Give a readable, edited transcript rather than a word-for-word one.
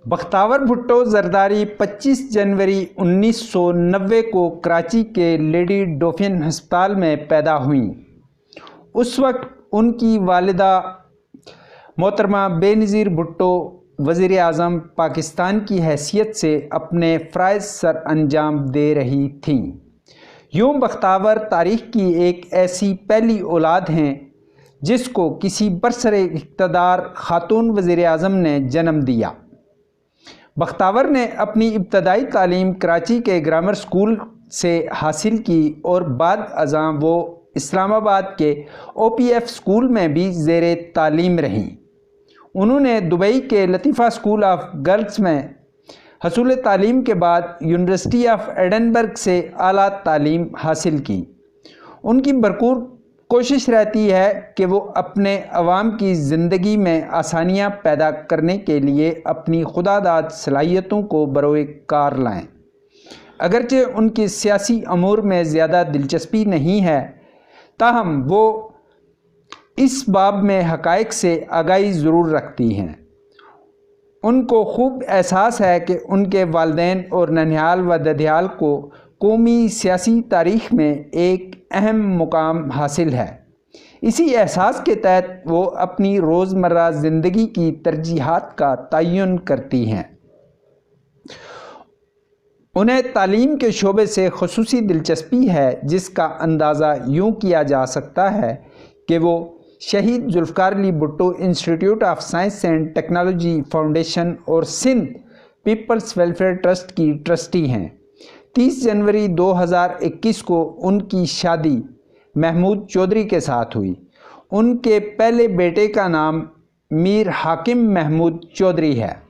بختاور بھٹو زرداری 25 جنوری 1990 کو کراچی کے lady dolphin ہسپتال میں پیدا ہوئیں۔ اس وقت ان کی والدہ محترمہ بے نظیر بھٹو وزیر اعظم پاکستان کی حیثیت سے اپنے فرائض سر انجام دے رہی تھیں۔ یوں بختاور تاریخ کی ایک ایسی پہلی اولاد ہیں جس کو کسی برسر اقتدار خاتون وزیر اعظم نے جنم دیا۔ بختاور نے اپنی ابتدائی تعلیم کراچی کے گرامر اسکول سے حاصل کی اور بعد ازاں وہ اسلام آباد کے OPF اسکول میں بھی زیر تعلیم رہیں۔ انہوں نے دبئی کے لطیفہ اسکول آف گرلز میں حصول تعلیم کے بعد یونیورسٹی آف ایڈنبرگ سے اعلیٰ تعلیم حاصل کی۔ ان کی بھرپور کوشش رہتی ہے کہ وہ اپنے عوام کی زندگی میں آسانیاں پیدا کرنے کے لیے اپنی خداداد صلاحیتوں کو بروئے کار لائیں۔ اگرچہ ان کی سیاسی امور میں زیادہ دلچسپی نہیں ہے، تاہم وہ اس باب میں حقائق سے آگاہی ضرور رکھتی ہیں۔ ان کو خوب احساس ہے کہ ان کے والدین اور ننھیال و ددھیال کو قومی سیاسی تاریخ میں ایک اہم مقام حاصل ہے۔ اسی احساس کے تحت وہ اپنی روزمرہ زندگی کی ترجیحات کا تعین کرتی ہیں۔ انہیں تعلیم کے شعبے سے خصوصی دلچسپی ہے، جس کا اندازہ یوں کیا جا سکتا ہے کہ وہ شہید Zulfikar Ali Bhutto institute of science and technology foundation اور سندھ پیپلز ویلفیئر ٹرسٹ کی ٹرسٹی ہیں۔ 30 جنوری 2021 کو ان کی شادی محمود چودھری کے ساتھ ہوئی۔ ان کے پہلے بیٹے کا نام میر حاکم محمود چودھری ہے۔